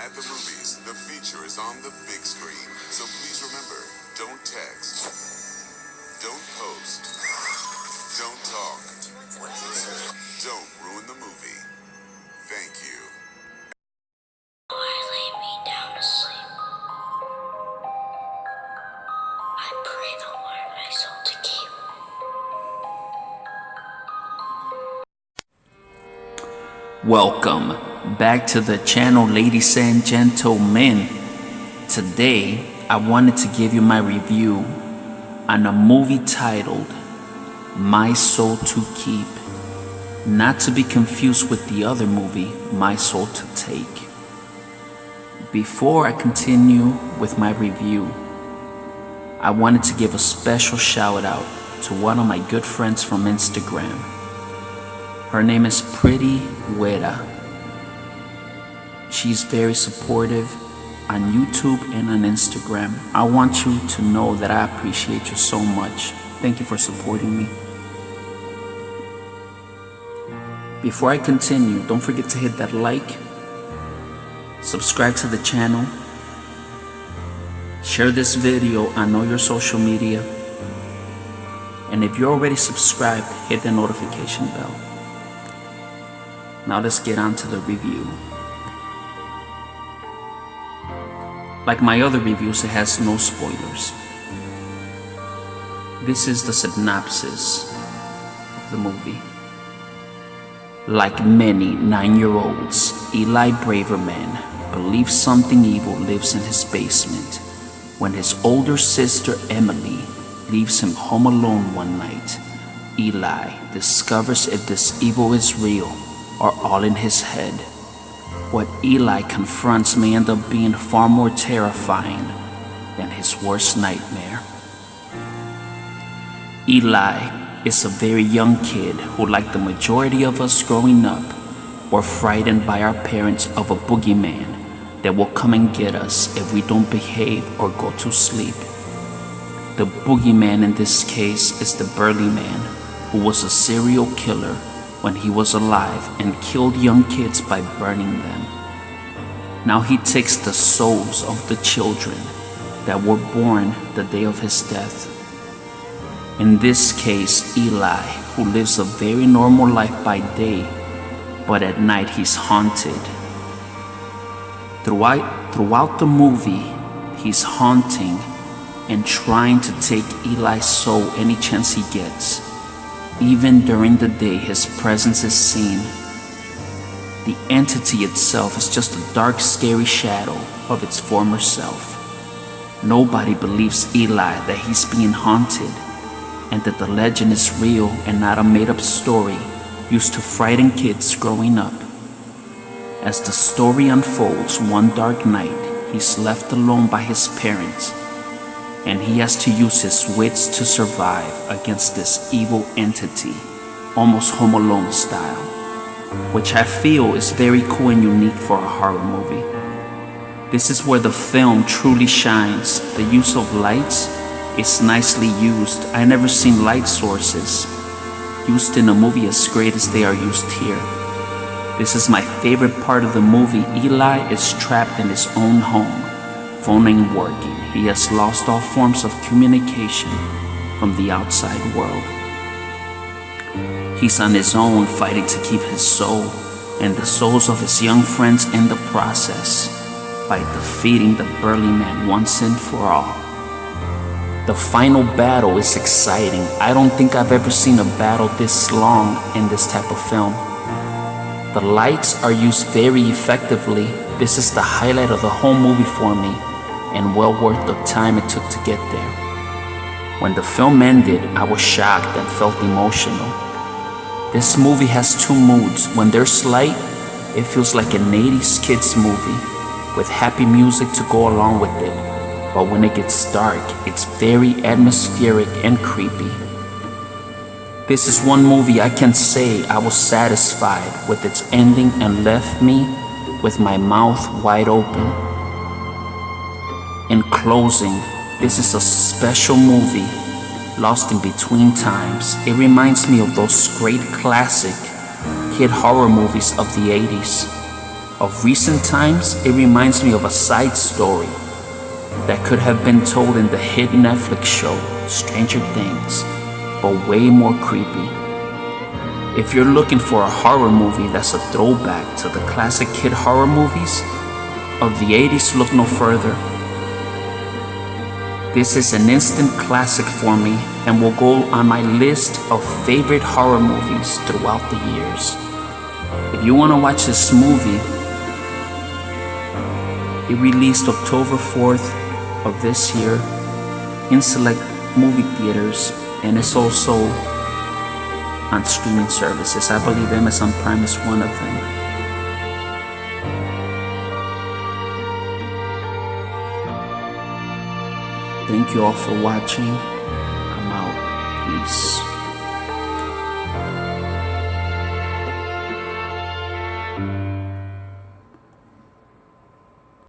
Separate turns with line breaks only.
At the movies, the feature is on the big screen. So please remember, don't text, don't post, don't talk, don't ruin the movie. Thank you.
I lay me down to sleep. I pray the Lord my soul to keep.
Welcome back to the channel, ladies and gentlemen. Today I wanted to give you my review on a movie titled My Soul to Keep, not to be confused with the other movie, My Soul to Take. Before I continue with my review, I wanted to give a special shout out to one of my good friends from Instagram. Her name is Pretty Wera. She's very supportive on YouTube and on Instagram. I want you to know that I appreciate you so much. Thank you for supporting me. Before I continue, don't forget to hit that like, subscribe to the channel, share this video on all your social media, and if you're already subscribed, hit the notification bell. Now let's get on to the review. Like my other reviews, it has no spoilers. This is the synopsis of the movie. Like many 9-year-olds, Eli Braverman believes something evil lives in his basement when his older sister Emily leaves him home alone one night. Eli discovers if this evil is real or all in his head. What Eli confronts may end up being far more terrifying than his worst nightmare. Eli is a very young kid who, like the majority of us growing up, were frightened by our parents of a boogeyman that will come and get us if we don't behave or go to sleep. The boogeyman in this case is the burly man who was a serial killer when he was alive and killed young kids by burning them. Now he takes the souls of the children that were born the day of his death. In this case, Eli, who lives a very normal life by day, but at night he's haunted. Throughout the movie, he's haunting and trying to take Eli's soul any chance he gets. Even during the day, his presence is seen. The entity itself is just a dark, scary shadow of its former self. Nobody believes Eli that he's being haunted, and that the legend is real and not a made-up story used to frighten kids growing up. As the story unfolds, one dark night, he's left alone by his parents, and he has to use his wits to survive against this evil entity, almost Home Alone style, which I feel is very cool and unique for a horror movie. This is where the film truly shines. The use of lights is nicely used. I never seen light sources used in a movie as great as they are used here. This is my favorite part of the movie. Eli is trapped in his own home. Phone ain't working. He has lost all forms of communication from the outside world. He's on his own, fighting to keep his soul and the souls of his young friends in the process by defeating the burly man once and for all. The final battle is exciting. I don't think I've ever seen a battle this long in this type of film. The lights are used very effectively. This is the highlight of the whole movie for me, and well worth the time it took to get there. When the film ended, I was shocked and felt emotional. This movie has two moods. When there's light, it feels like an 80s kids movie with happy music to go along with it. But when it gets dark, it's very atmospheric and creepy. This is one movie I can say I was satisfied with its ending and left me with my mouth wide open. In closing, this is a special movie, lost in between times. It reminds me of those great classic kid horror movies of the 80s. of recent times, it reminds me of a side story that could have been told in the hit Netflix show Stranger Things, but way more creepy. If you're looking for a horror movie that's a throwback to the classic kid horror movies of the 80s, look no further. This is an instant classic for me and will go on my list of favorite horror movies throughout the years. If you want to watch this movie, it released October 4th of this year in select movie theaters, and it's also on streaming services. I believe Amazon Prime is one of them. Thank you all for watching. I'm out. Peace.